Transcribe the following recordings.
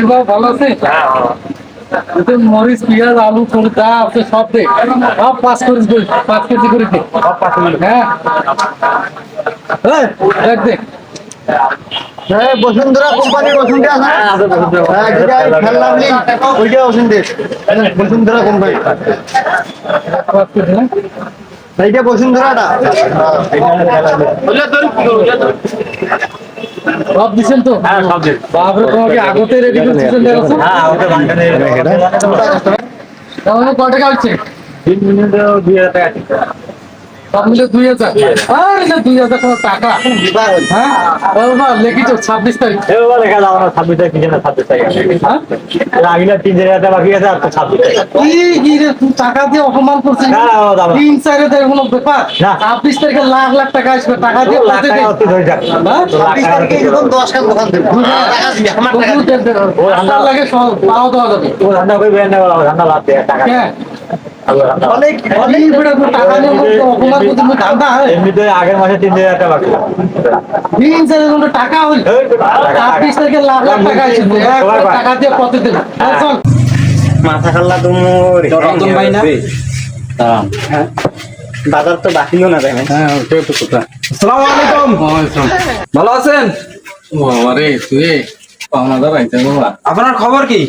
এবার ভালো আছে? মরিচ পেঁয়াজ আলু ফুল যা আছে সব দে, সব 5 কেজি করে দে। হ্যাঁ দেখ দে। বসুন্ধরা কোম্পানির ওষুধ আছে হ্যাঁ যেটা খেললাম ওইটা ওষুধ বসুন্ধরা কোম্পানি এইটা বসুন্ধরাটা সব দিচ্ছেন তো? বাপরে তোমাকে আগতে রেডি করতেছেন দেখো। তাহলে কত টাকা হচ্ছে? 3 মিনিটে 2000 টাকা। সব মিলে 2000। আরে না 2000 কোনো টাকা? হ্যাঁ বাবা লিখিছো 26 তারিখ। এবার লেখা যাবে না 26 তারিখ কিনা 26 তারিখ। হ্যাঁ লাগিলা 3000 টাকা বাকি আছে আর 26 তারিখ। কি রে তুই টাকা দিয়ে অপমান করছিস? না, না, না, না। 3-4 এর কোনো ব্যাপার? না। 26 তারিখে লাখ লাখ টাকা আসবে, টাকা দিয়ে লাখ কত টাকা দে? অতি ধরে যাক। হ্যাঁ? 26 তারিখে এরকম 10 খান দোকান দেব টাকা দিবি আমার টাকা দিবি। টাকা লাগে সব পাওয়া দেওয়া যাবে। ও রান্না করবে না রান্না লাভ দেয় টাকা। হ্যাঁ অনেক অনেক বেড়া তো টাকা নিয়ে মতো অপমান করতে তুমি ধান্দা হয়। এমনিতে আগের মাসে 3000 টাকা বাকি। 3-4 এর কোনো টাকা হইল? 26 তারিখে লাখ লাখ টাকা আসবে, টাকা দিয়ে কত দেবে? চল মাথা খাল্লা তুমি রতন ভাই না? বাজার তো বাকিও না দেখেন হ্যাঁ ওটাই তো কথা। আসসালামু আলাইকুম। ভালো আছেন? আরে তুই পাওনাদার আইতে বাবা। আপনার খবর কি?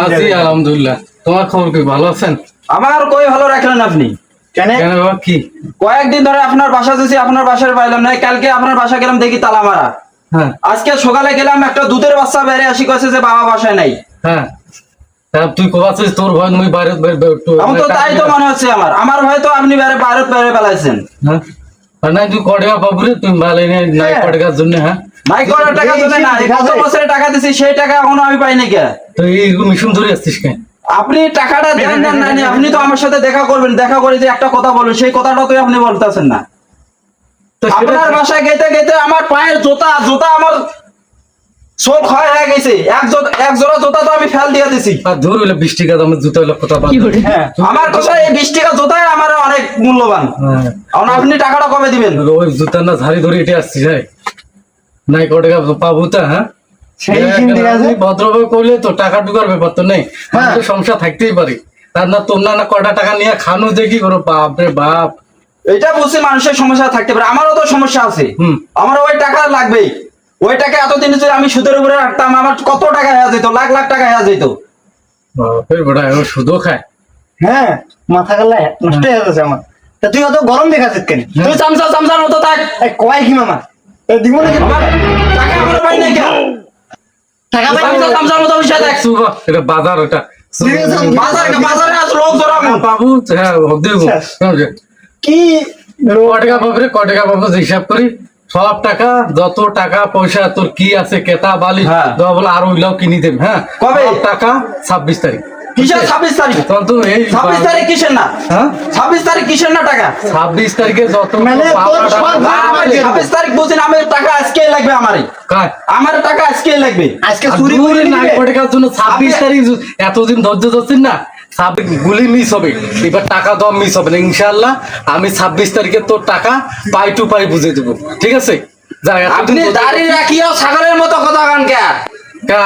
আছি আলহামদুলিল্লাহ। তোমার খবর কি, ভালো আছেন? আমার কই ভালো রাখলেন আপনি? কেন কেন বাবা কি? কয়েকদিন ধরে আপনার বাসা যেছি, আপনার বাসার পাইলাম না। কালকে আপনার বাসা গেলাম, দেখি তালা মারা। হ্যাঁ আজকে সকালে গেলাম, একটা দুধের বাচ্চা বেড়ে আসি কইছে যে বাবা বাসায় নাই। হ্যাঁ তুই কোথাছিস? তোর ভয় মুই বাইরে আমি তো তাই তো মনে হচ্ছে আমার ভয় তো আপনি বাইরে ফেলাইছেন। হ্যাঁ আর নাই তুই কটকা পাবো রে, তুই ভালো নাই কটকার জন্য। হ্যাঁ নাই করার টাকা জন্য না, কত বছরে টাকা দিছি সেই টাকা এখনো আমি পাইনি কে? তো এই মিশন ধরে আসছিস কেন? আপনি টাকাটা দেন না, আপনি তো আমার সাথে দেখা করবেন, দেখা করে যে একটা কথা বলবেন, সেই কথাটা তো আপনি বলতেছেন না। তো আপনার বাসায় গেতে গেতে আমার পায়ের জুতা আমার চোখ ক্ষয় হয়ে গেছে। এক জোড়া জুতা তো আমি ফেল দিয়ে দিছি। আর ধর হইলে 20 টাকা দামের জুতো হইলে কথা বাদ। হ্যাঁ, আমার কথা এই 20 টাকা জুতাই আমার অনেক মূল্যবান। হ্যাঁ এখন আপনি টাকাটা কবে দিবেন? ওই জুতার না ঝাড়ি ধরে এটা আসছিস। হ্যাঁ নাই কটকা পাবো তা? হ্যাঁ সেই চিন্তা আছে ভদ্রভাবে করলে তো টাকা ঢুকার ব্যাপার তো নেই। আমাদের সংসার থাকতেই পারি। তার না তোর না কটা টাকা নিয়ে খানো দেখি করো, বাপ রে বাপ। এটা বুঝছি মানুষের সমস্যা থাকতে পারে, আমারও তো সমস্যা আছে। হুম। আমার ওই টাকা লাগবেই। ওই টাকা এতদিন যদি আমি সুদের উপরে রাখতাম, আমার কত টাকা হয়ে যেত, লাখ লাখ টাকা হয়ে যেত। বাপের বেটা ও সুদও খায়। হ্যাঁ মাথা খাল্লা নষ্ট হয়ে যাচ্ছে আমার তা তুই অত গরম দেখাচ্ছিস কেন তুই চামচার মতো থাক। এই কয় কি মামা এই দিব নাকি আমার টাকা এখনো পাই নাই কেন? টাকা পাই চামচার মতো বসে দেখ। এটা বাজার ওটা বাজারে আজ লোক জড়াবো। বাবু। হ্যাঁ দেবো কি কটাকা পাবো রে, কটাকা পাবো হিসাব করি। সব টাকা যত টাকা পয়সা তোর কি আছে কেতা বালি হ্যাঁ। দেওয়া বলে আর ওইলাও কিনি দেব। হ্যাঁ কবে? সব টাকা 26 তারিখ। কিসের 26 তারিখ? তখন তো এই 26 তারিখ কিসের না? হ্যাঁ 26 তারিখ কিসের না টাকা? 26 তারিখে যত মানে তোর সব আমার 26 তারিখ বুঝিন, আমার টাকা আজকেই লাগবে। আমার টাকা আজকেই লাগবে। আজকে চুরি করে নাই নিবে কটাকার জন্য 26 তারিখ এতদিন ধৈর্য ধরছেন না। গুলি মিস হবে, এবার টাকা দেওয়া মিস হবে না ইনশাল্লাহ। আমি 26 তারিখে তোর টাকা পাই টু পাই বুঝে দেবো, ঠিক আছে? যা আপনি দাড়ি রাখিও ছাগলের মতো কথা কান কে?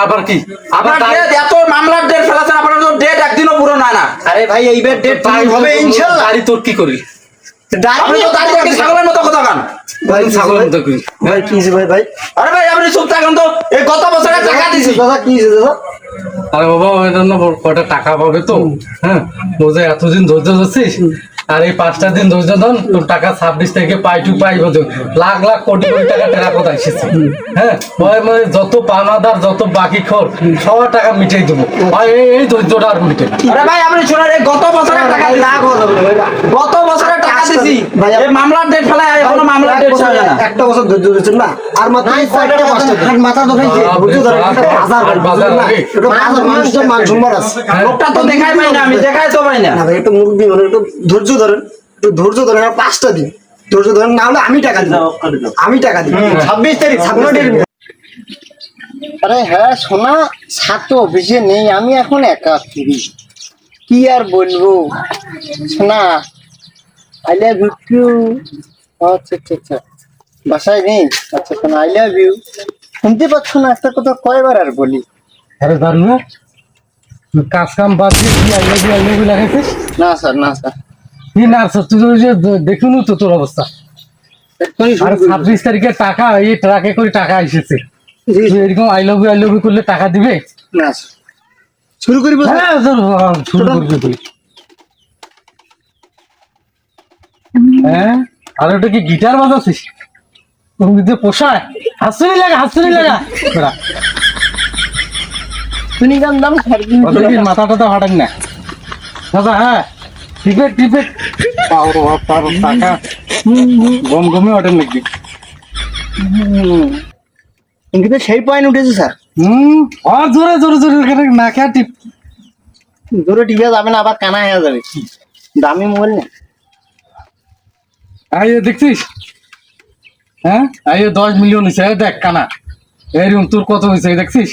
আবার কি আপনার ডেট এত মামলার ডেট ফেলাছেন, আপনার তো ডেট একদিনও পুরো না না। আরে ভাই এইবার ডেট টাইম হবে ইনশাআল্লাহ গাড়ি তোর কি করি? আপনি তো দাড়ি রাখি ছাগলের মতো কথা কান। ভাই ছাগলের মতো করি। ভাই কি হইছে ভাই ভাই আরে ভাই আপনি চুপ থাকুন তো। এই গত বছরে টাকা দিছি। দাদা কি হইছে দাদা আরে বাবা ওই জন্য কটা টাকা পাবে তো। হ্যাঁ ও যে এতদিন ধৈর্য ধরছিস, আর এই 5টা দিন ধৈর্য ধর, তোর টাকা 26 তারিখে পাই টু পাই বোঝো। লাখ লাখ কোটি কোটি টাকা টেরা কথা এসেছে। হ্যাঁ ওই মানে যত পাওনাদার যত বাকি খোর সবার টাকা মিটাই দেবো। এই ধৈর্যটা আর মিটে না। আরে ভাই আপনি শুনুন, এই গত বছরে টাকা দিছি। লাখ হলো ভাই গত বছরে টাকা দিছি। ভাই, এই মামলার ডেট ফেলায় এখনো মামলার ডেট শেষ হয় না। একটা বছর ধৈর্য ধরেছেন না আর মাত্র কয়টা পাঁচটা হাত মাথা দোকান যে ধৈর্য ধরে বাজার লাগে এটা বাজার মানুষের মান সম্মান আছে লোকটা তো দেখাই পাই না, আমি দেখাই তো পাই না। না ভাই একটু মুরব্বি মানে একটু ধৈর্য ধরেন, একটু ধৈর্য ধরেন আর 5টা দিন ধৈর্য ধরেন, না হলে আমি টাকা দিব। আমি টাকা দিব 26 তারিখ 26 তারিখ। আরে হ্যাঁ সোনা ছাত্র অফিসে নেই, আমি এখন একা ফিরি, কি আর বলবো সোনা। I love you. আচ্ছা আচ্ছা আচ্ছা বাসায় নেই? আচ্ছা সোনা আই লাভ ইউ। শুনতে পাচ্ছ না একটা কথা কয়বার আর বলি? আরে দারুণ না তুই কাজ কাম বাদ দিয়ে কি আইলে লাগাইছিস না স্যার না স্যার কি না স্যার তুই ওই যে দেখুন তো তোর অবস্থা এক্ষুনি শুরু আর করে 26 তারিখে টাকা এই ট্রাকে করে টাকা এসেছে জি, তুই এরকম আই লাভ ইউ করলে টাকা দিবে না স্যার শুরু করিব স্যার হ্যাঁ স্যার শুরু করবি তুই হ্যাঁ আর ওটা কি গিটার বাজাচ্ছিস তুমি যে পোষায় হাসুনি লাগা বেড়া শুনি গান দাম ওদের কি মাথা টাথা ফাটান না দাদা হ্যাঁ টিপে টাকা গম গমে ওঠেন নাকি কিন্তু সেই পয়েন্ট উঠেছে স্যার আর জোরে না খেয়া টিপ জোরে টিভি যাবে না আবার কানা হয়ে যাবে দামি মোবাইল না আইয়ে দেখছিস হ্যাঁ আইয়ে 10 মিলিয়ন হয়েছে দেখ কানা এরকম তোর কত হয়েছে দেখছিস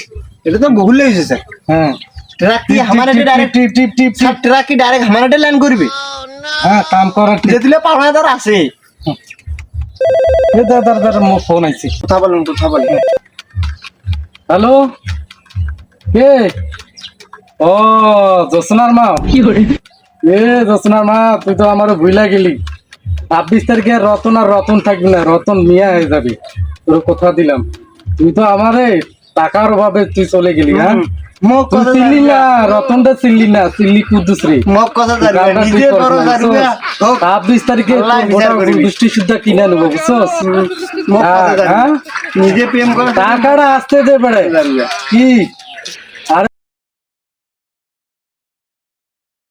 এটা তো বহুল হয়েছে স্যার হ্যাঁ ট্রাক কি हमारे डायरेक्ट টিপ सब ट्रक की डायरेक्ट हमारे लैंड করবে হ্যাঁ কাম করার যে দিলে পাওনাদার আছে দাদা মোর ফোন আইছে কথা বলুন হ্যালো কে ও জোসনার মা জোসনার মা তুই তো আমার ভুলা গেলি 26 তারিখে রতন আর রতন থাকবি না রতন মিয়া হয়ে যাবি তোর কথা দিলাম তুই তো আমারে টাকার অভাবে তুই চলে গেলি হ্যাঁ মুখ তুই কথা চিনলি না রতনটা চিনলি না চিনলি কুদ্দুস রে মুখ কথা জানবে নিজে বড় জানবে 26 তারিখে আল্লাহ বিচার করবে। বৃষ্টি সুদ্ধা কিনে নেবো বুঝছস মুখ কথা হ্যাঁ জানবে নিজে প্রেম করে টাকাটা আসতে দে বেড়ে জানবে কি